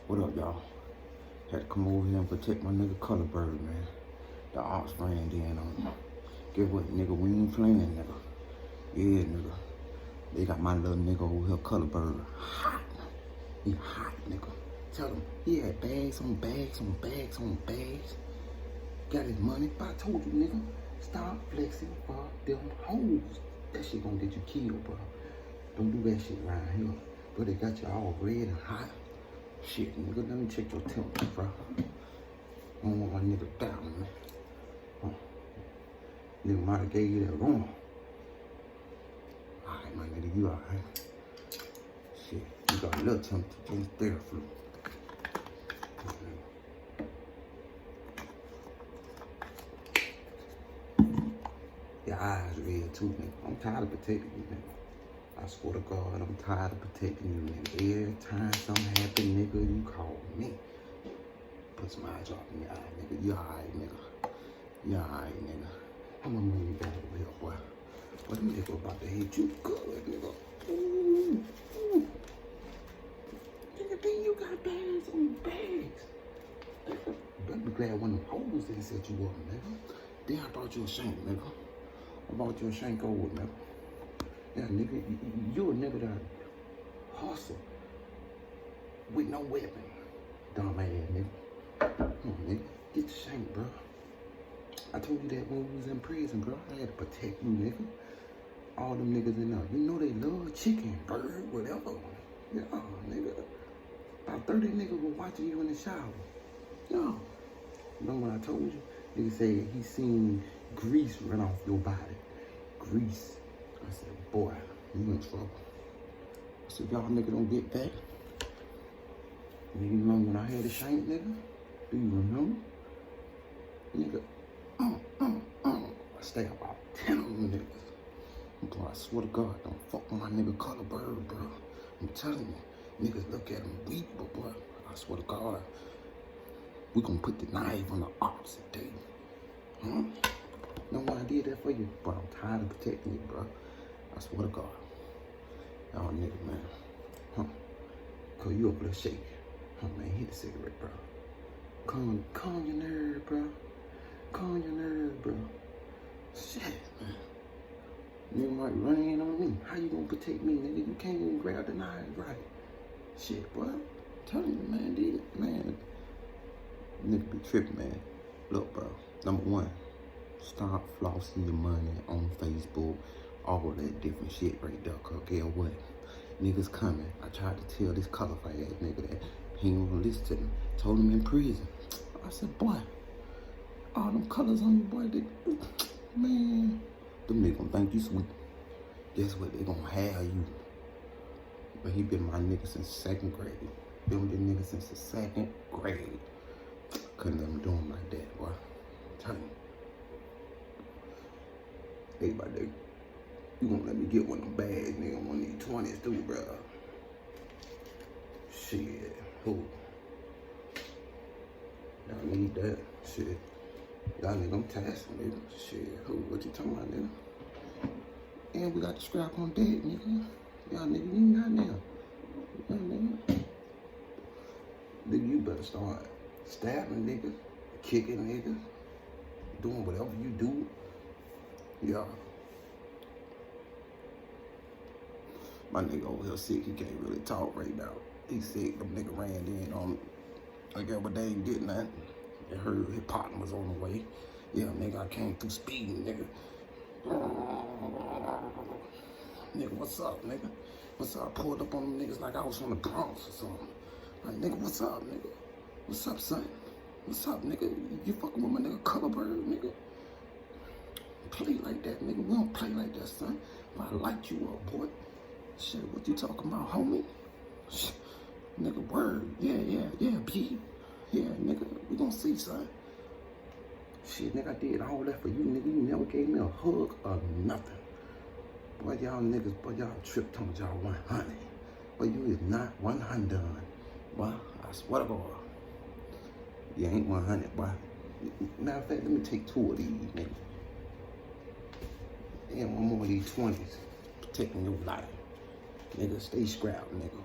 What up, y'all? Had to come over here and protect my nigga Color Bird, man. The ops ran in on him. Get what, nigga? We ain't playing, nigga. Yeah, nigga. They got my little nigga over here, Color Bird. Hot. He hot, nigga. Tell him he had bags on bags on bags on bags. Got his money. But I told you, nigga, stop flexing for them hoes. That shit gonna get you killed, bro. Don't do that shit around here. But they got you all red and hot. Shit, nigga, let me check your temperature, bro. I don't want my nigga down, man. Nigga might have gave you that wrong. Alright, my nigga, you alright. Shit, you got a little temperature, don't stare flu. Your eyes red too, nigga. I'm tired of protecting you, nigga. I swear to God, I'm tired of protecting you, nigga. Every time something happen, nigga, you call me. Put some eye drop in your eye, nigga. You alright, nigga. You alright, nigga. How much money you got over here, boy? But them nigga about to hit you good, nigga. Ooh, ooh. Nigga, then you got bags on bags. Nigga, better be glad one of them hoes didn't set you up, nigga. Then I brought you a shank, nigga. I brought you a shank over, nigga. Yeah, nigga, you a nigga that hustle with no weapon. Dumb ass, nigga. Come on, nigga. Get the shank, bro. I told you that when we was in prison, bro. I had to protect you, nigga. All them niggas in there. You know they love chicken, bird, whatever. Yeah, nigga. About 30 niggas were watching you in the shower. Yeah. Remember when I told you? Nigga said he seen grease run off your body. Grease. I said, boy, you in trouble. I said, y'all nigga don't get back. Nigga, you remember when I had a shank, nigga? Do you remember? Nigga, I stay about 10 of them niggas. Boy, I swear to God, don't fuck with my nigga Color Bird, bro. I'm telling you, niggas look at him weak, but boy, I swear to God, we gonna put the knife on the opposite day. Huh? Know why I did that for you? But I'm tired of protecting you, bro. I swear to God. Y'all nigga, man. Huh? Cause you up there shaking. Huh, man, hit the cigarette, bro. Calm your nerve, bro. Calm your nerve, bro. Shit, man. Nigga might run in on me. How you gonna protect me, nigga? You can't even grab the knife right. Shit, bro. I'm telling you, man, dude, man. Nigga be tripping, man. Look, bro. Number one, stop flossing your money on Facebook. All that different shit right there. Cause guess what? Niggas coming. I tried to tell this colorful ass nigga that he ain't gonna listen to me. Told him in prison. I said, boy, all them colors on you, boy, man, them niggas gonna think you sweet. Guess what? They gonna have you. But he been my nigga since 2nd grade. Been with nigga since the 2nd grade. Couldn't let him do him like that, boy. I'm telling you. Day by day. You gonna let me get one of them bags, nigga, one of these 20s too, bro. Shit, who? Y'all need that, shit. Y'all nigga, I'm tasking, nigga. Shit, who? What you talking about, nigga? And we got the scrap on deck, nigga. Y'all nigga, you not now. Y'all nigga. Nigga, you better start stabbing niggas, kicking niggas, doing whatever you do. Yeah. My nigga over here sick, he can't really talk right now. He sick, them nigga ran in on him. I guess what they ain't getting that. They heard his partner was on the way. Yeah, nigga, I came through speeding, nigga. Nigga, what's up, nigga? What's up? I pulled up on them niggas like I was from the Bronx or something. Like, nigga, what's up, nigga? What's up, son? What's up, nigga? You fucking with my nigga Color Bird, nigga? Play like that, nigga. We don't play like that, son. If I light you up, boy. Shit, what you talking about, homie? Shit, nigga, word. Yeah, B. Yeah, nigga, we gonna see, son. Shit, nigga, I did all that for you, nigga. You never gave me a hug or nothing. Boy, y'all niggas, boy, y'all tripped on y'all 100. But you is not 100. Boy, I swear to God. You ain't 100, boy. Matter of fact, let me take 2 of these, nigga. And one more of these 20s. Protecting your life. Nigga, stay scrapped, nigga.